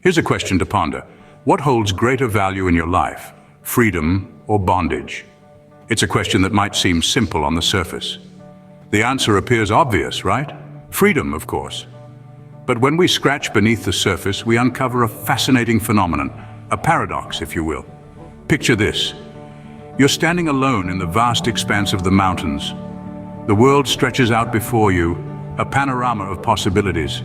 Here's a question to ponder. What holds greater value in your life, freedom or bondage? It's a question that might seem simple on the surface. The answer appears obvious, right? Freedom, of course. But when we scratch beneath the surface, we uncover a fascinating phenomenon, a paradox, if you will. Picture this. You're standing alone in the vast expanse of the mountains. The world stretches out before you, a panorama of possibilities.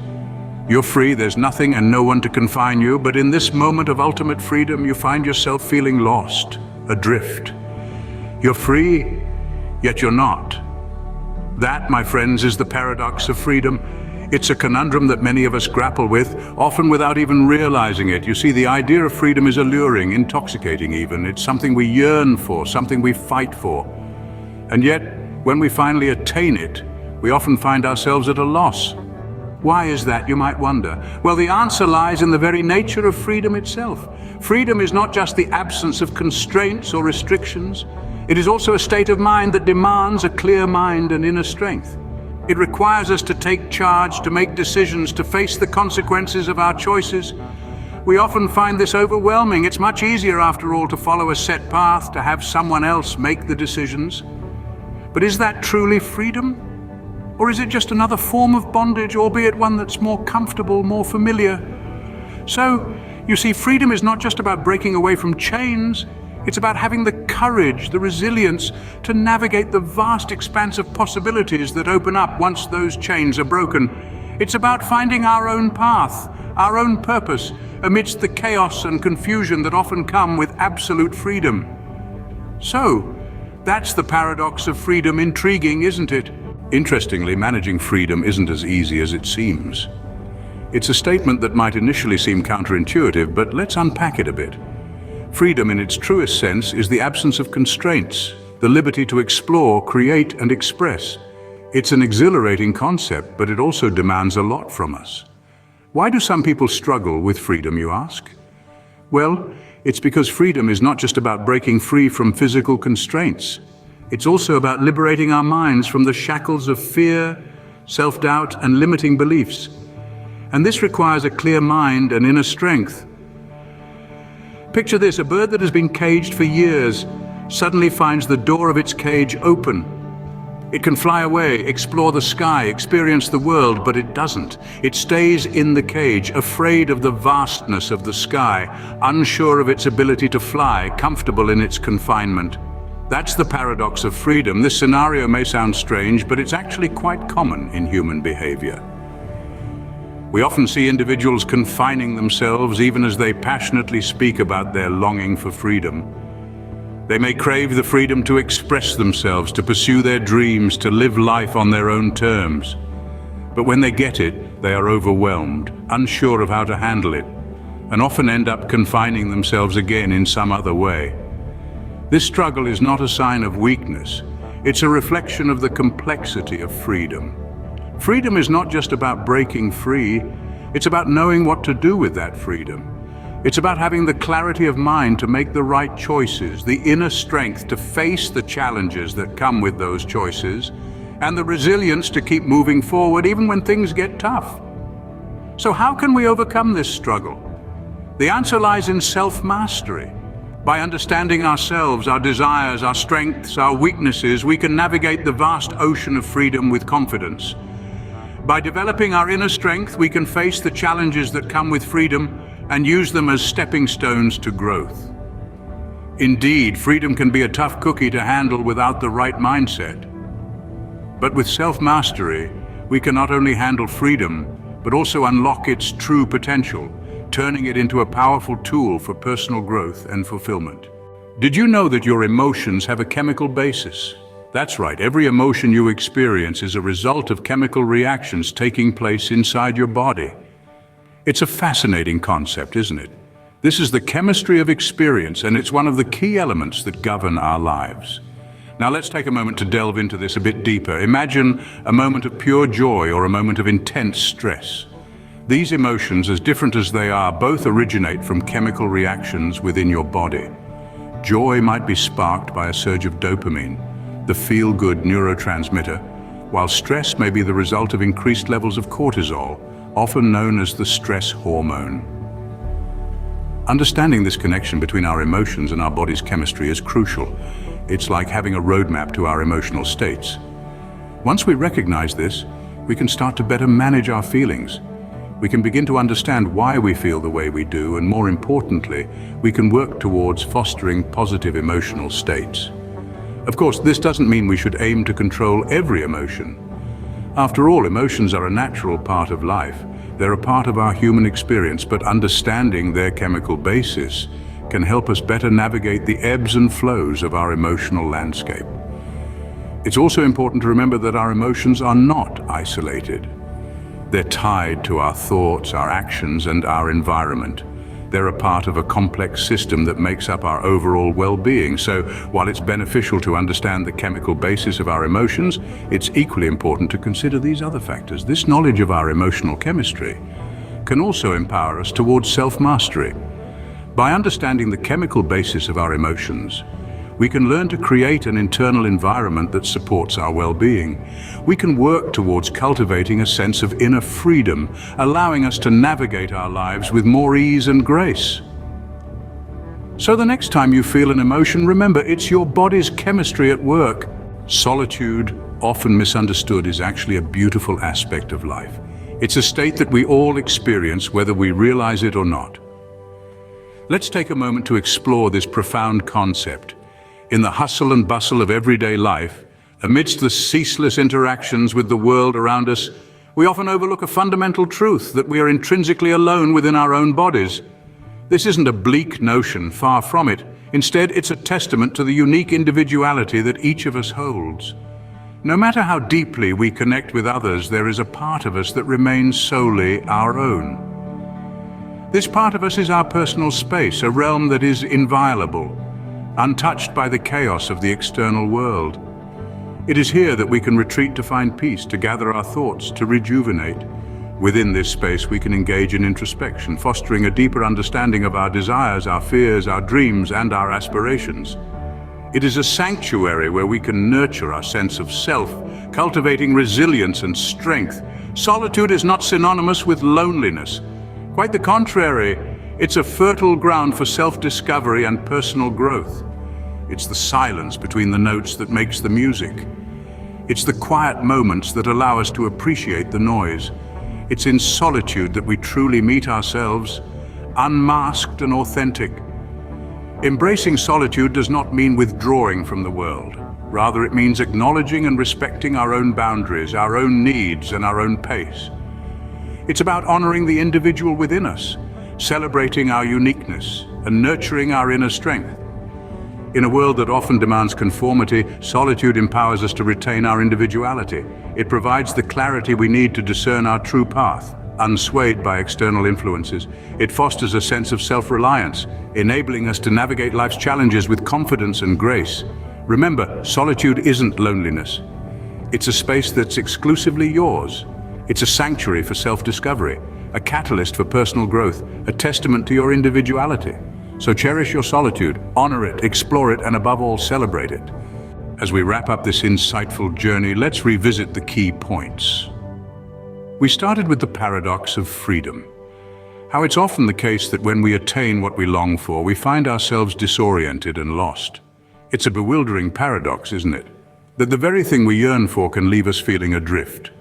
You're free, there's nothing and no one to confine you, but in this moment of ultimate freedom, you find yourself feeling lost, adrift. You're free, yet you're not. That, my friends, is the paradox of freedom. It's a conundrum that many of us grapple with, often without even realizing it. You see, the idea of freedom is alluring, intoxicating even. It's something we yearn for, something we fight for. And yet, when we finally attain it, we often find ourselves at a loss. Why is that, you might wonder? Well, the answer lies in the very nature of freedom itself. Freedom is not just the absence of constraints or restrictions. It is also a state of mind that demands a clear mind and inner strength. It requires us to take charge, to make decisions, to face the consequences of our choices. We often find this overwhelming. It's much easier, after all, to follow a set path, to have someone else make the decisions. But is that truly freedom? Or is it just another form of bondage, albeit one that's more comfortable, more familiar? So, you see, freedom is not just about breaking away from chains. It's about having the courage, the resilience to navigate the vast expanse of possibilities that open up once those chains are broken. It's about finding our own path, our own purpose, amidst the chaos and confusion that often come with absolute freedom. So, that's the paradox of freedom. Intriguing, isn't it? Interestingly, managing freedom isn't as easy as it seems. It's a statement that might initially seem counterintuitive, but let's unpack it a bit. Freedom in its truest sense is the absence of constraints, the liberty to explore, create, and express. It's an exhilarating concept, but it also demands a lot from us. Why do some people struggle with freedom, you ask? Well, it's because freedom is not just about breaking free from physical constraints. It's also about liberating our minds from the shackles of fear, self-doubt, and limiting beliefs. And this requires a clear mind and inner strength. Picture this, a bird that has been caged for years suddenly finds the door of its cage open. It can fly away, explore the sky, experience the world, but it doesn't. It stays in the cage, afraid of the vastness of the sky, unsure of its ability to fly, comfortable in its confinement. That's the paradox of freedom. This scenario may sound strange, but it's actually quite common in human behavior. We often see individuals confining themselves even as they passionately speak about their longing for freedom. They may crave the freedom to express themselves, to pursue their dreams, to live life on their own terms. But when they get it, they are overwhelmed, unsure of how to handle it, and often end up confining themselves again in some other way. This struggle is not a sign of weakness. It's a reflection of the complexity of freedom. Freedom is not just about breaking free. It's about knowing what to do with that freedom. It's about having the clarity of mind to make the right choices, the inner strength to face the challenges that come with those choices, and the resilience to keep moving forward even when things get tough. So how can we overcome this struggle? The answer lies in self-mastery. By understanding ourselves, our desires, our strengths, our weaknesses, we can navigate the vast ocean of freedom with confidence. By developing our inner strength, we can face the challenges that come with freedom and use them as stepping stones to growth. Indeed, freedom can be a tough cookie to handle without the right mindset. But with self-mastery, we can not only handle freedom, but also unlock its true potential, turning it into a powerful tool for personal growth and fulfillment. Did you know that your emotions have a chemical basis? That's right, every emotion you experience is a result of chemical reactions taking place inside your body. It's a fascinating concept, isn't it? This is the chemistry of experience, and it's one of the key elements that govern our lives. Now let's take a moment to delve into this a bit deeper. Imagine a moment of pure joy or a moment of intense stress. These emotions, as different as they are, both originate from chemical reactions within your body. Joy might be sparked by a surge of dopamine, the feel-good neurotransmitter, while stress may be the result of increased levels of cortisol, often known as the stress hormone. Understanding this connection between our emotions and our body's chemistry is crucial. It's like having a roadmap to our emotional states. Once we recognize this, we can start to better manage our feelings. We can begin to understand why we feel the way we do, and more importantly, we can work towards fostering positive emotional states. Of course, this doesn't mean we should aim to control every emotion. After all, emotions are a natural part of life. They're a part of our human experience, but understanding their chemical basis can help us better navigate the ebbs and flows of our emotional landscape. It's also important to remember that our emotions are not isolated. They're tied to our thoughts, our actions, and our environment. They're a part of a complex system that makes up our overall well-being. So, while it's beneficial to understand the chemical basis of our emotions, it's equally important to consider these other factors. This knowledge of our emotional chemistry can also empower us towards self-mastery. By understanding the chemical basis of our emotions, we can learn to create an internal environment that supports our well-being. We can work towards cultivating a sense of inner freedom, allowing us to navigate our lives with more ease and grace. So the next time you feel an emotion, remember, it's your body's chemistry at work. Solitude, often misunderstood, is actually a beautiful aspect of life. It's a state that we all experience, whether we realize it or not. Let's take a moment to explore this profound concept. In the hustle and bustle of everyday life, amidst the ceaseless interactions with the world around us, we often overlook a fundamental truth that we are intrinsically alone within our own bodies. This isn't a bleak notion, far from it. Instead, it's a testament to the unique individuality that each of us holds. No matter how deeply we connect with others, there is a part of us that remains solely our own. This part of us is our personal space, a realm that is inviolable, untouched by the chaos of the external world. It is here that we can retreat to find peace, to gather our thoughts, to rejuvenate. Within this space, we can engage in introspection, fostering a deeper understanding of our desires, our fears, our dreams, and our aspirations. It is a sanctuary where we can nurture our sense of self, cultivating resilience and strength. Solitude is not synonymous with loneliness. Quite the contrary, it's a fertile ground for self-discovery and personal growth. It's the silence between the notes that makes the music. It's the quiet moments that allow us to appreciate the noise. It's in solitude that we truly meet ourselves, unmasked and authentic. Embracing solitude does not mean withdrawing from the world. Rather, it means acknowledging and respecting our own boundaries, our own needs, and our own pace. It's about honoring the individual within us, celebrating our uniqueness, and nurturing our inner strength. In a world that often demands conformity, solitude empowers us to retain our individuality. It provides the clarity we need to discern our true path, unswayed by external influences. It fosters a sense of self-reliance, enabling us to navigate life's challenges with confidence and grace. Remember, solitude isn't loneliness. It's a space that's exclusively yours. It's a sanctuary for self-discovery, a catalyst for personal growth, a testament to your individuality. So cherish your solitude, honor it, explore it, and above all, celebrate it. As we wrap up this insightful journey, let's revisit the key points. We started with the paradox of freedom. How it's often the case that when we attain what we long for, we find ourselves disoriented and lost. It's a bewildering paradox, isn't it? That the very thing we yearn for can leave us feeling adrift.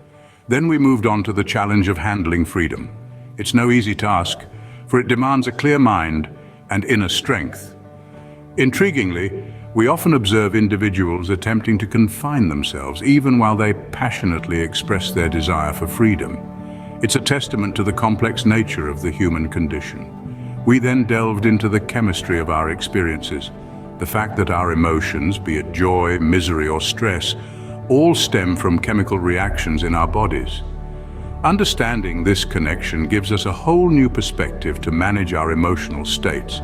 Then we moved on to the challenge of handling freedom. It's no easy task, for it demands a clear mind and inner strength. Intriguingly, we often observe individuals attempting to confine themselves, even while they passionately express their desire for freedom. It's a testament to the complex nature of the human condition. We then delved into the chemistry of our experiences, the fact that our emotions, be it joy, misery, or stress, all stem from chemical reactions in our bodies. Understanding this connection gives us a whole new perspective to manage our emotional states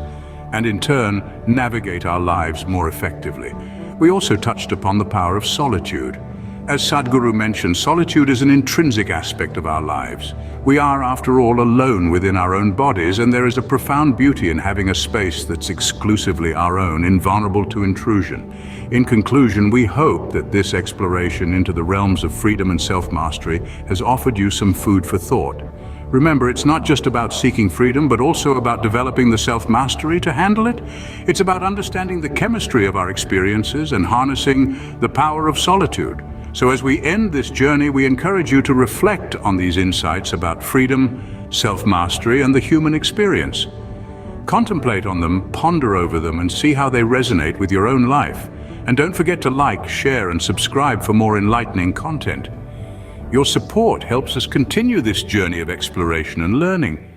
and in turn navigate our lives more effectively. We also touched upon the power of solitude. As Sadhguru mentioned, solitude is an intrinsic aspect of our lives. We are, after all, alone within our own bodies, and there is a profound beauty in having a space that's exclusively our own, invulnerable to intrusion. In conclusion, we hope that this exploration into the realms of freedom and self-mastery has offered you some food for thought. Remember, it's not just about seeking freedom, but also about developing the self-mastery to handle it. It's about understanding the chemistry of our experiences and harnessing the power of solitude. So as we end this journey, we encourage you to reflect on these insights about freedom, self-mastery, and the human experience. Contemplate on them, ponder over them, and see how they resonate with your own life. And don't forget to like, share, and subscribe for more enlightening content. Your support helps us continue this journey of exploration and learning.